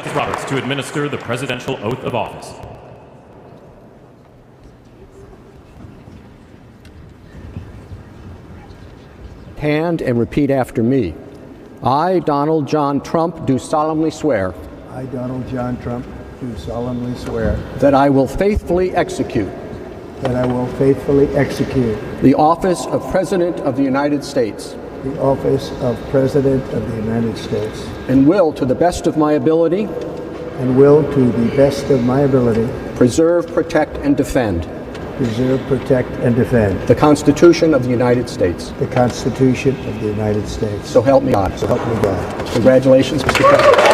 Justice Roberts to administer the presidential oath of office. Hand and repeat after me. I, Donald John Trump, do solemnly swear I, Donald John Trump, do solemnly swear that I will faithfully execute that I will faithfully execute the office of President of the United States the office of President of the United States and will, to the best of my ability, and will, to the best of my ability, preserve, protect, and defend preserve, protect, and defend the Constitution of the United States. the Constitution of the United States. So help me God. So help me God. Congratulations, Mr. President.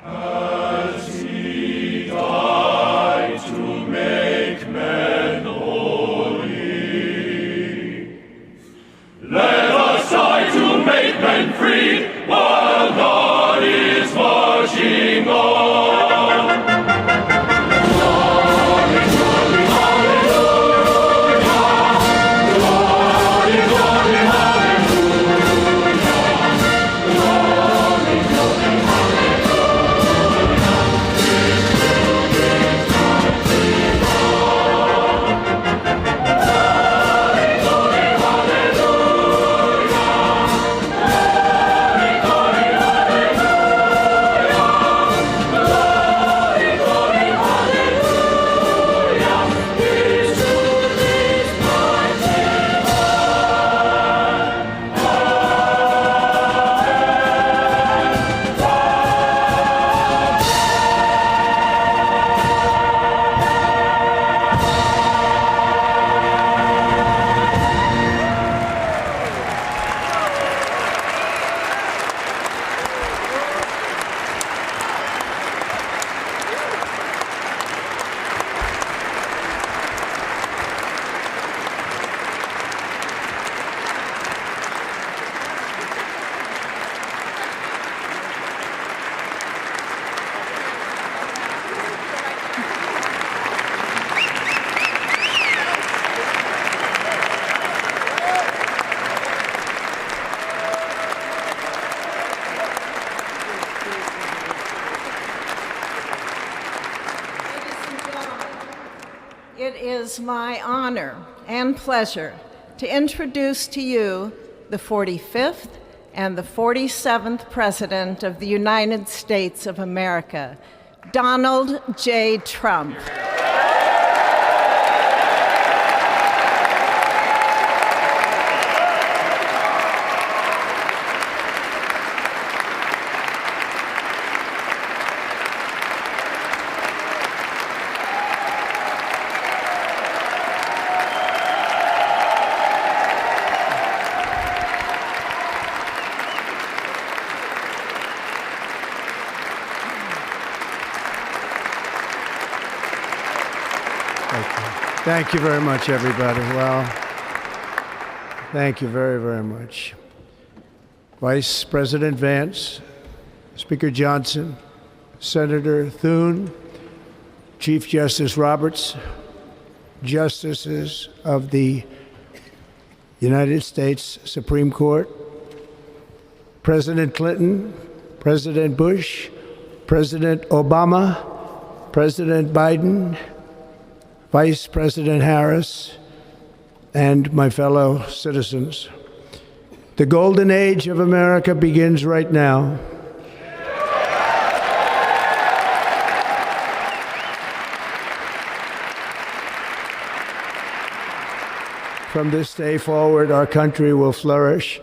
As he died to make men holy, let us die to make men free while God is marching on. It is my honor and pleasure to introduce to you the 45th and the 47th President of the United States of America, Donald J. Trump. Thank you very much, everybody. Well, thank you very, very much. Vice President Vance, Speaker Johnson, Senator Thune, Chief Justice Roberts, Justices of the United States Supreme Court, President Clinton, President Bush, President Obama, President Biden, Vice President Harris, and my fellow citizens. The golden age of America begins right now. From this day forward, our country will flourish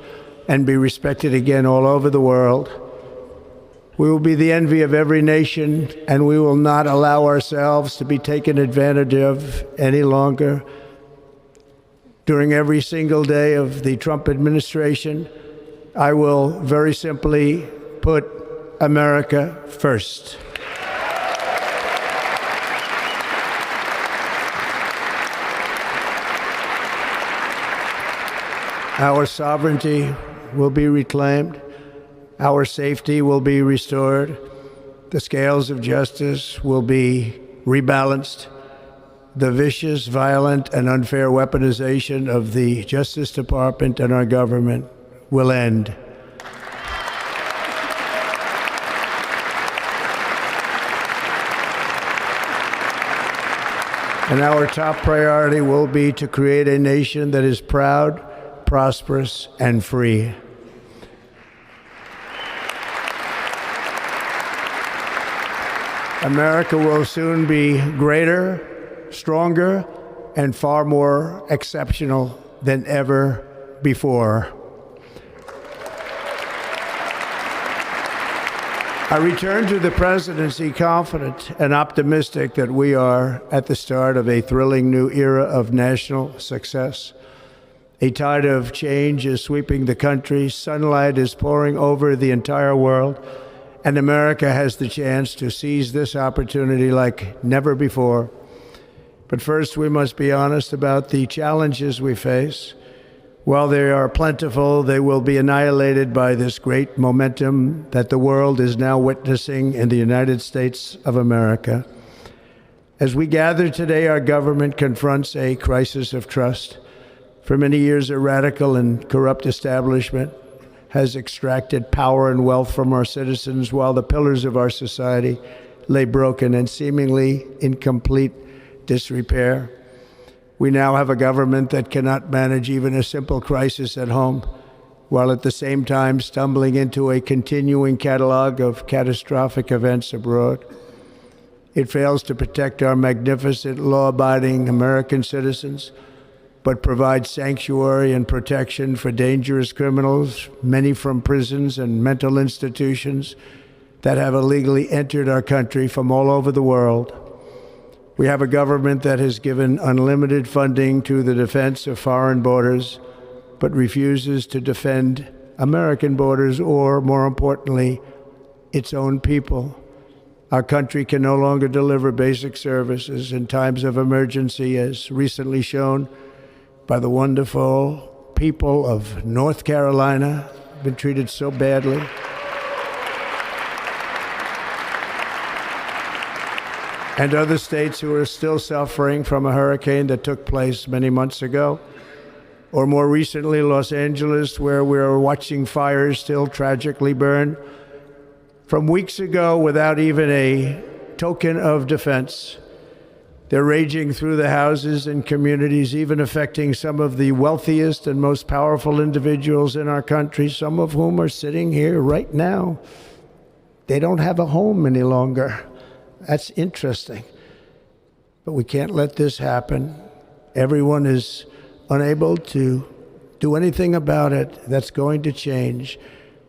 and be respected again all over the world. We will be the envy of every nation, and we will not allow ourselves to be taken advantage of any longer. During every single day of the Trump administration, I will very simply put America first. Our sovereignty will be reclaimed. Our safety will be restored. The scales of justice will be rebalanced. The vicious, violent, and unfair weaponization of the Justice Department and our government will end. And our top priority will be to create a nation that is proud, prosperous, and free. America will soon be greater, stronger, and far more exceptional than ever before. I return to the presidency confident and optimistic that we are at the start of a thrilling new era of national success. A tide of change is sweeping the country. Sunlight is pouring over the entire world. and America has the chance to seize this opportunity like never before. But first, we must be honest about the challenges we face. While they are plentiful, they will be annihilated by this great momentum that the world is now witnessing in the United States of America. As we gather today, our government confronts a crisis of trust. For many years, a radical and corrupt establishment has extracted power and wealth from our citizens while the pillars of our society lay broken and seemingly in complete disrepair. We now have a government that cannot manage even a simple crisis at home, while at the same time stumbling into a continuing catalog of catastrophic events abroad. It fails to protect our magnificent, law-abiding American citizens, but provides sanctuary and protection for dangerous criminals, many from prisons and mental institutions that have illegally entered our country from all over the world. We have a government that has given unlimited funding to the defense of foreign borders, but refuses to defend American borders or, more importantly, its own people. Our country can no longer deliver basic services in times of emergency, as recently shown by the wonderful people of North Carolina, been treated so badly. And other states who are still suffering from a hurricane that took place many months ago. Or more recently, Los Angeles, where we're watching fires still tragically burn from weeks ago without even a token of defense. They're raging through the houses and communities, even affecting some of the wealthiest and most powerful individuals in our country, some of whom are sitting here right now. They don't have a home any longer. That's interesting. But we can't let this happen. Everyone is unable to do anything about it. That's going to change.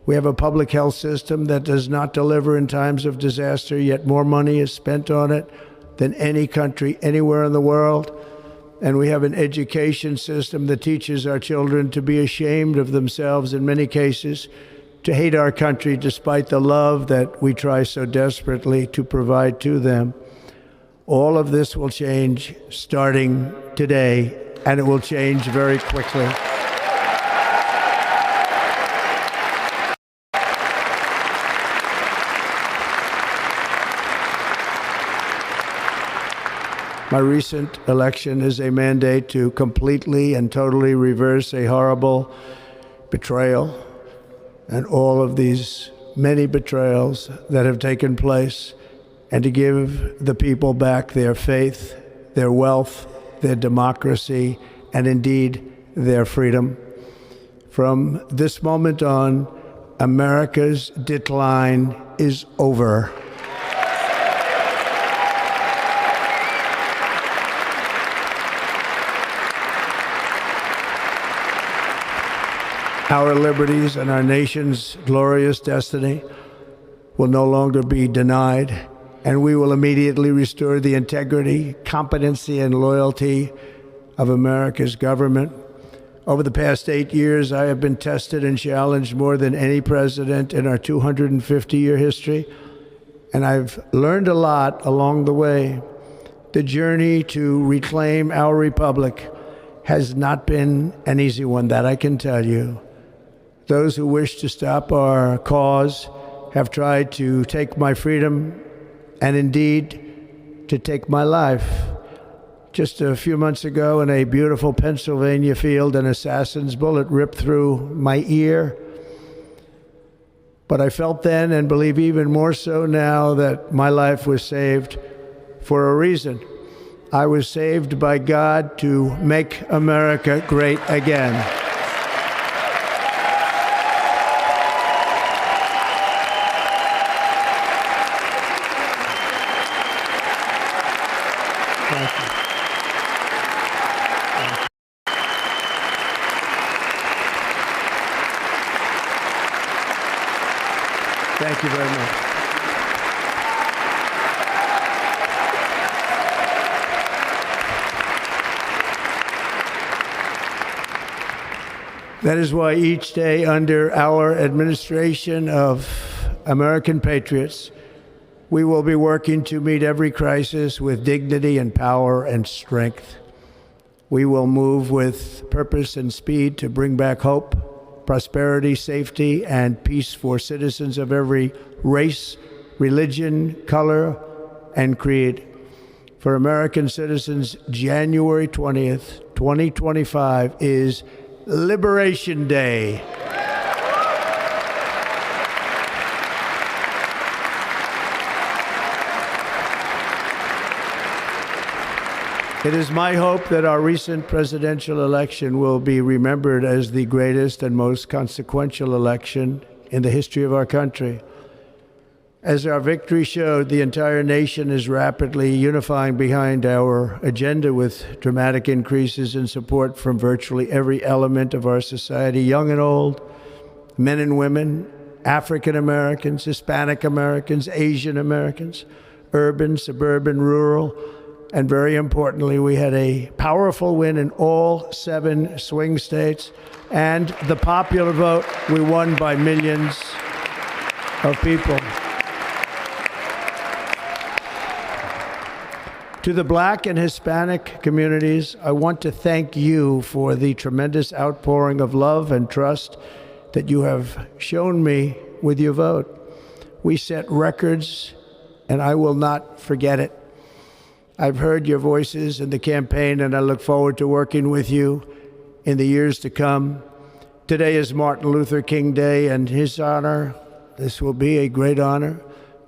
We have a public health system that does not deliver in times of disaster, yet more money is spent on it than any country anywhere in the world. And we have an education system that teaches our children to be ashamed of themselves in many cases, to hate our country despite the love that we try so desperately to provide to them. All of this will change starting today, and it will change very quickly. My recent election is a mandate to completely and totally reverse a horrible betrayal and all of these many betrayals that have taken place, and to give the people back their faith, their wealth, their democracy, and indeed their freedom. From this moment on, America's decline is over. Our liberties and our nation's glorious destiny will no longer be denied, and we will immediately restore the integrity, competency, and loyalty of America's government. Over the past 8 years, I have been tested and challenged more than any president in our 250-year history, and I've learned a lot along the way. The journey to reclaim our republic has not been an easy one, that I can tell you. Those who wish to stop our cause have tried to take my freedom and indeed to take my life. Just a few months ago in a beautiful Pennsylvania field, an assassin's bullet ripped through my ear. But I felt then, and believe even more so now, that my life was saved for a reason. I was saved by God to make America great again. Thank you very much. That is why each day under our administration of American patriots, we will be working to meet every crisis with dignity and power and strength. We will move with purpose and speed to bring back hope, prosperity, safety, and peace for citizens of every race, religion, color, and creed. For American citizens, January 20th, 2025 is Liberation Day. It is my hope that our recent presidential election will be remembered as the greatest and most consequential election in the history of our country. As our victory showed, the entire nation is rapidly unifying behind our agenda with dramatic increases in support from virtually every element of our society, young and old, men and women, African Americans, Hispanic Americans, Asian Americans, urban, suburban, rural, and very importantly, we had a powerful win in all 7 swing states, and the popular vote, we won by millions of people. To the Black and Hispanic communities, I want to thank you for the tremendous outpouring of love and trust that you have shown me with your vote. We set records, and I will not forget it. I've heard your voices in the campaign, and I look forward to working with you in the years to come. Today is Martin Luther King Day, and his honor, this will be a great honor,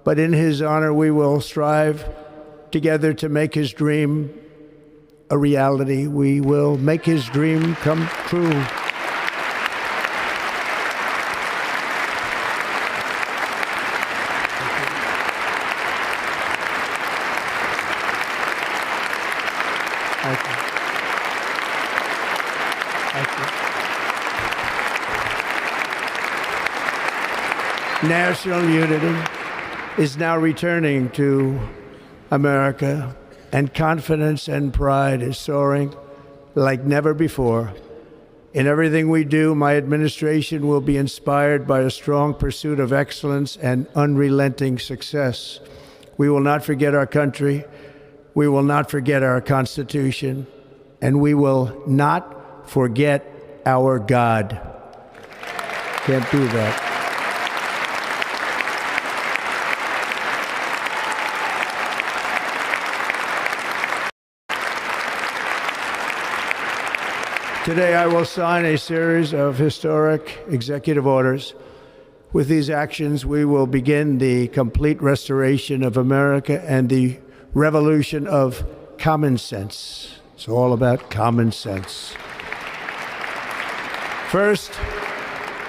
but in his honor, we will strive together to make his dream a reality. We will make his dream come true. National unity is now returning to America, and confidence and pride is soaring like never before. In everything we do, my administration will be inspired by a strong pursuit of excellence and unrelenting success. We will not forget our country, we will not forget our Constitution, and we will not forget our God. Can't do that. Today, I will sign a series of historic executive orders. With these actions, we will begin the complete restoration of America and the revolution of common sense. It's all about common sense. First,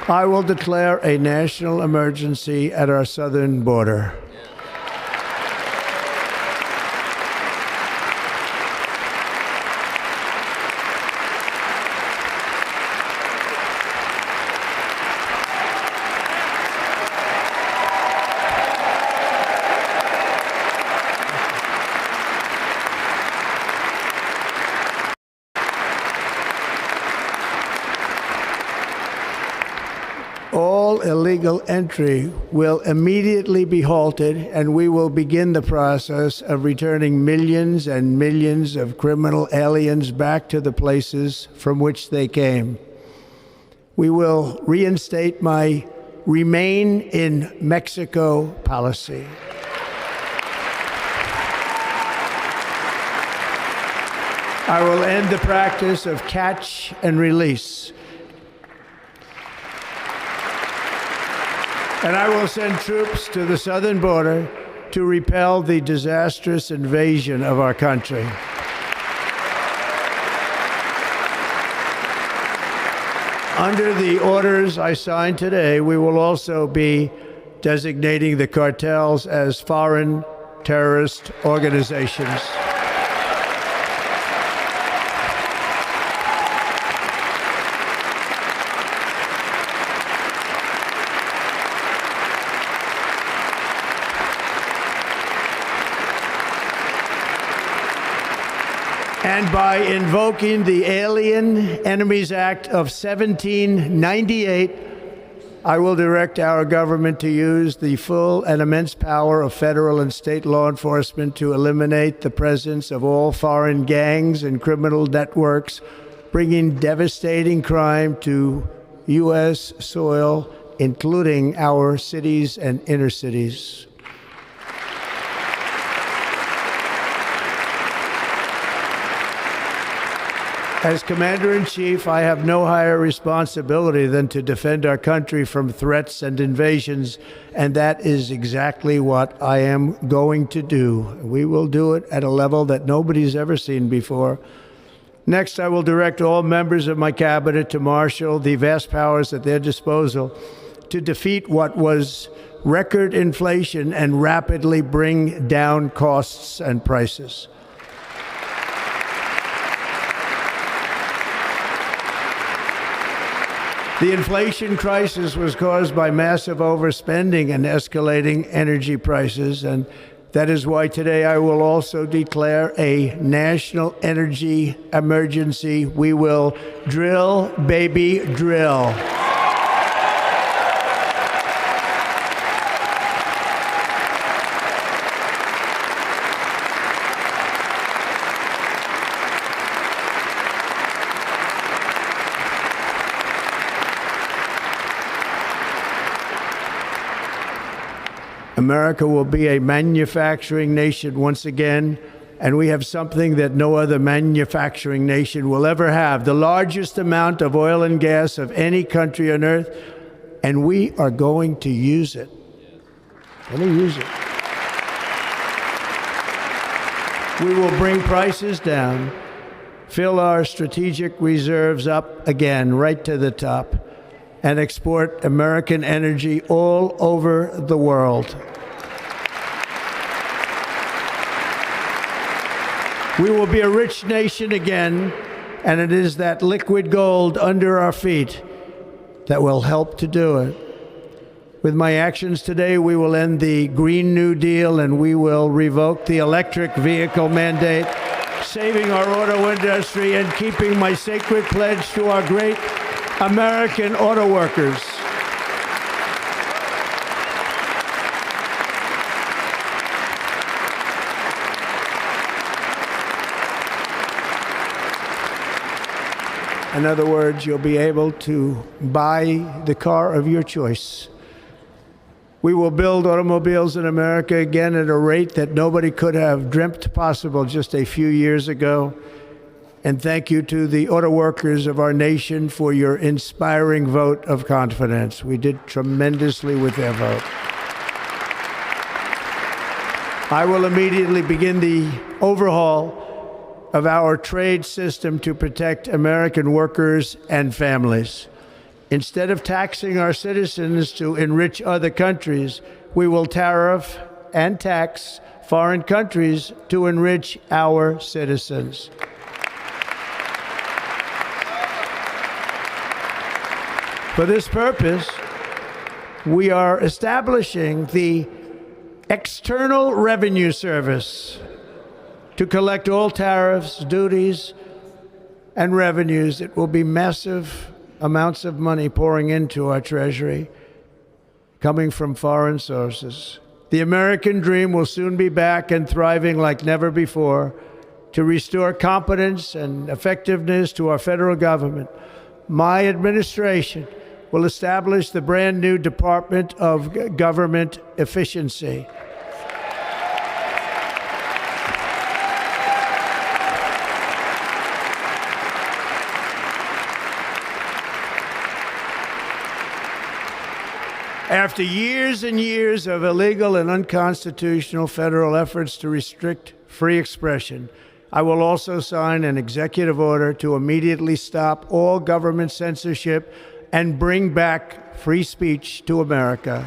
I will declare a national emergency at our southern border. All illegal entry will immediately be halted, and we will begin the process of returning millions and millions of criminal aliens back to the places from which they came. We will reinstate my Remain in Mexico policy. I will end the practice of catch and release. And I will send troops to the southern border to repel the disastrous invasion of our country. Under the orders I signed today, we will also be designating the cartels as foreign terrorist organizations. And by invoking the Alien Enemies Act of 1798, I will direct our government to use the full and immense power of federal and state law enforcement to eliminate the presence of all foreign gangs and criminal networks, bringing devastating crime to U.S. soil, including our cities and inner cities. As Commander-in-Chief, I have no higher responsibility than to defend our country from threats and invasions, and that is exactly what I am going to do. We will do it at a level that nobody's ever seen before. Next, I will direct all members of my cabinet to marshal the vast powers at their disposal to defeat what was record inflation and rapidly bring down costs and prices. The inflation crisis was caused by massive overspending and escalating energy prices, and that is why today I will also declare a national energy emergency. We will drill, baby, drill. America will be a manufacturing nation once again, and we have something that no other manufacturing nation will ever have, the largest amount of oil and gas of any country on earth, and we are going to use it. Let me use it. We will bring prices down, fill our strategic reserves up again, right to the top, and export American energy all over the world. We will be a rich nation again, and it is that liquid gold under our feet that will help to do it. With my actions today, we will end the Green New Deal, and we will revoke the electric vehicle mandate, saving our auto industry and keeping my sacred pledge to our great American auto workers. In other words, you'll be able to buy the car of your choice. We will build automobiles in America again at a rate that nobody could have dreamt possible just a few years ago. And thank you to the auto workers of our nation for your inspiring vote of confidence. We did tremendously with their vote. I will immediately begin the overhaul of our trade system to protect American workers and families. Instead of taxing our citizens to enrich other countries, we will tariff and tax foreign countries to enrich our citizens. For this purpose, we are establishing the External Revenue Service to collect all tariffs, duties, and revenues. It will be massive amounts of money pouring into our treasury, coming from foreign sources. The American dream will soon be back and thriving like never before to restore competence and effectiveness to our federal government. My administration will establish the brand new Department of Government Efficiency. After years and years of illegal and unconstitutional federal efforts to restrict free expression, I will also sign an executive order to immediately stop all government censorship and bring back free speech to America.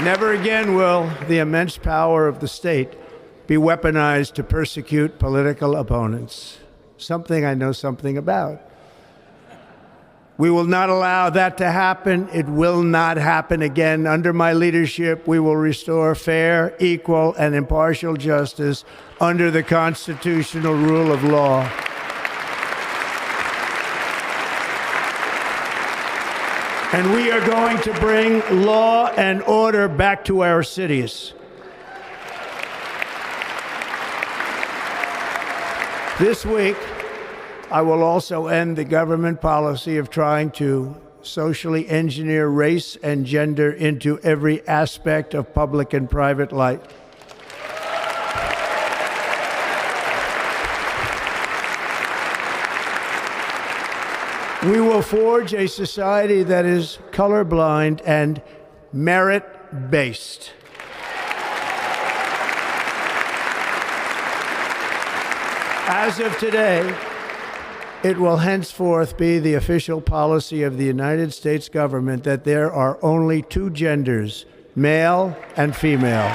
Never again will the immense power of the state be weaponized to persecute political opponents, something I know something about. We will not allow that to happen. It will not happen again. Under my leadership, we will restore fair, equal, and impartial justice under the constitutional rule of law. And we are going to bring law and order back to our cities. This week, I will also end the government policy of trying to socially engineer race and gender into every aspect of public and private life. We will forge a society that is colorblind and merit-based. As of today, it will henceforth be the official policy of the United States government that there are only two genders, male and female.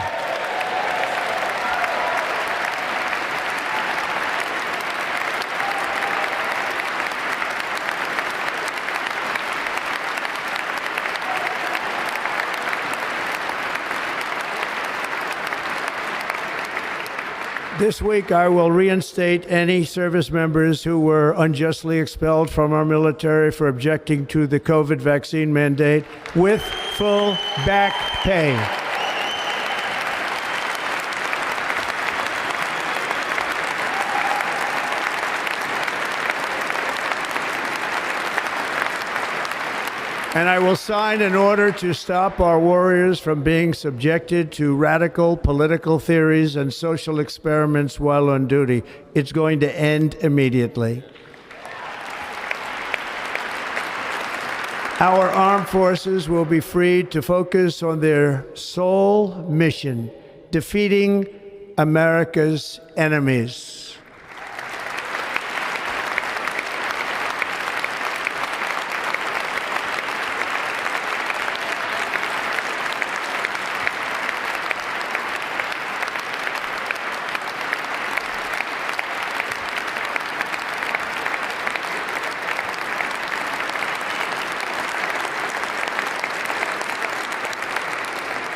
This week, I will reinstate any service members who were unjustly expelled from our military for objecting to the COVID vaccine mandate with full back pay. And I will sign an order to stop our warriors from being subjected to radical political theories and social experiments while on duty. It's going to end immediately. Our armed forces will be freed to focus on their sole mission, defeating America's enemies.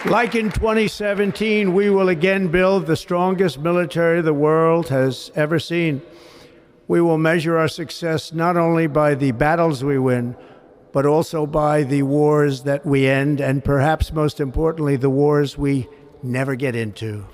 Like in 2017, we will again build the strongest military the world has ever seen. We will measure our success not only by the battles we win, but also by the wars that we end, and perhaps most importantly, the wars we never get into.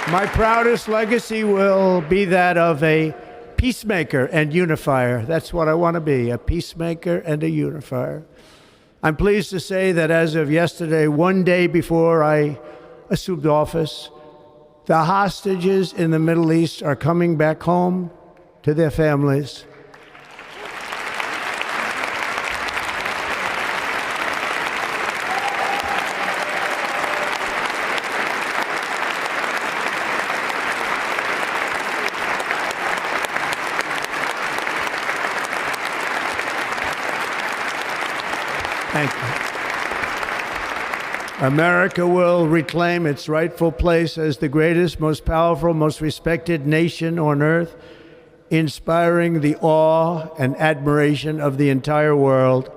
My proudest legacy will be that of a peacemaker and unifier. That's what I want to be, a peacemaker and a unifier. I'm pleased to say that as of yesterday, one day before I assumed office, the hostages in the Middle East are coming back home to their families. Thank you. America will reclaim its rightful place as the greatest, most powerful, most respected nation on earth, inspiring the awe and admiration of the entire world.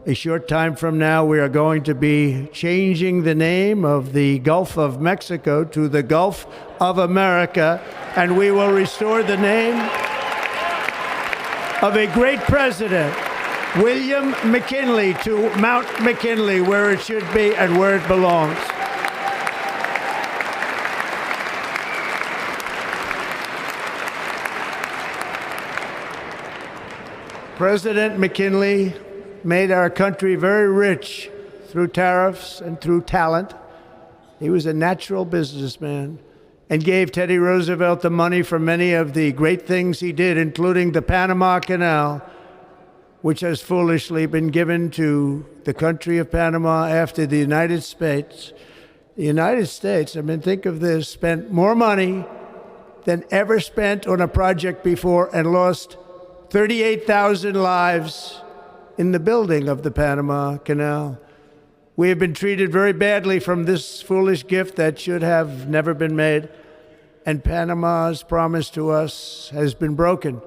A short time from now, we are going to be changing the name of the Gulf of Mexico to the Gulf of America, and we will restore the name of a great president, William McKinley, to Mount McKinley, where it should be and where it belongs. President McKinley made our country very rich through tariffs and through talent. He was a natural businessman and gave Teddy Roosevelt the money for many of the great things he did, including the Panama Canal, which has foolishly been given to the country of Panama after the United States. The United States, I mean, think of this, spent more money than ever spent on a project before and lost 38,000 lives in the building of the Panama Canal. We have been treated very badly from this foolish gift that should have never been made, and Panama's promise to us has been broken.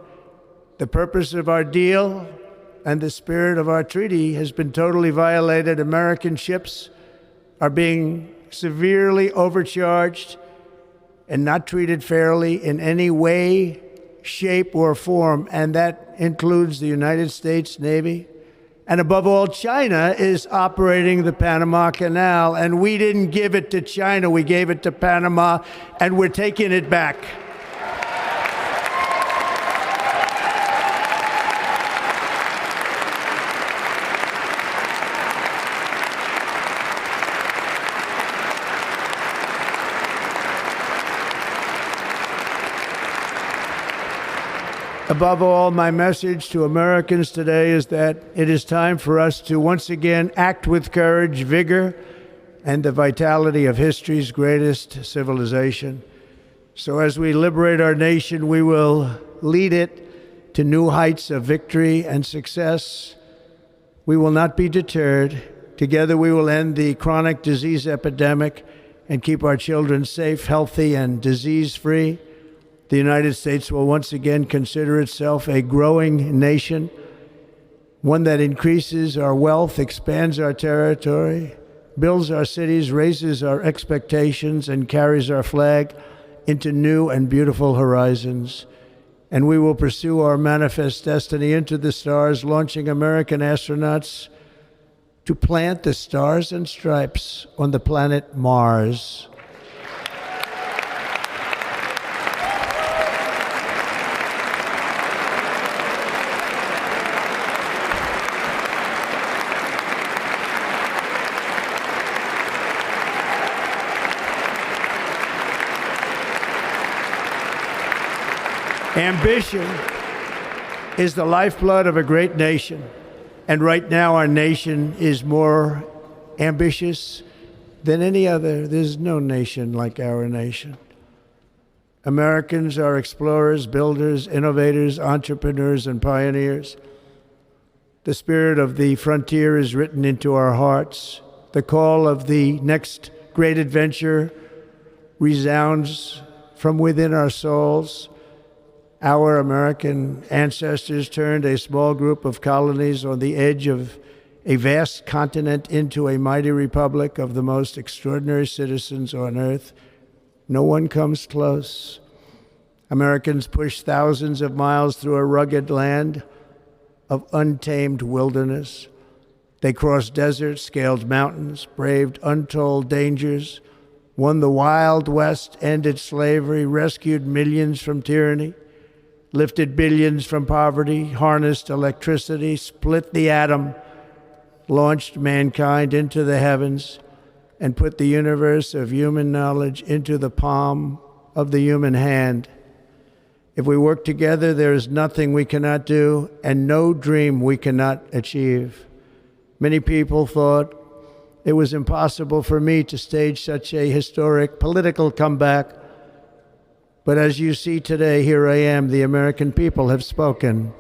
The purpose of our deal and the spirit of our treaty has been totally violated. American ships are being severely overcharged and not treated fairly in any way, shape, or form, and that includes the United States Navy. And above all, China is operating the Panama Canal, and we didn't give it to China, we gave it to Panama, and we're taking it back. Above all, my message to Americans today is that it is time for us to once again act with courage, vigor, and the vitality of history's greatest civilization. So as we liberate our nation, we will lead it to new heights of victory and success. We will not be deterred. Together we will end the chronic disease epidemic and keep our children safe, healthy, and disease-free. The United States will once again consider itself a growing nation, one that increases our wealth, expands our territory, builds our cities, raises our expectations, and carries our flag into new and beautiful horizons. And we will pursue our manifest destiny into the stars, launching American astronauts to plant the stars and stripes on the planet Mars. Ambition is the lifeblood of a great nation, and right now our nation is more ambitious than any other. There's no nation like our nation. Americans are explorers, builders, innovators, entrepreneurs, and pioneers. The spirit of the frontier is written into our hearts. The call of the next great adventure resounds from within our souls. Our American ancestors turned a small group of colonies on the edge of a vast continent into a mighty republic of the most extraordinary citizens on earth. No one comes close. Americans pushed thousands of miles through a rugged land of untamed wilderness. They crossed deserts, scaled mountains, braved untold dangers, won the Wild West, ended slavery, rescued millions from tyranny, lifted billions from poverty, harnessed electricity, split the atom, launched mankind into the heavens, and put the universe of human knowledge into the palm of the human hand. If we work together, there is nothing we cannot do and no dream we cannot achieve. Many people thought it was impossible for me to stage such a historic political comeback. But as you see today, here I am. The American people have spoken.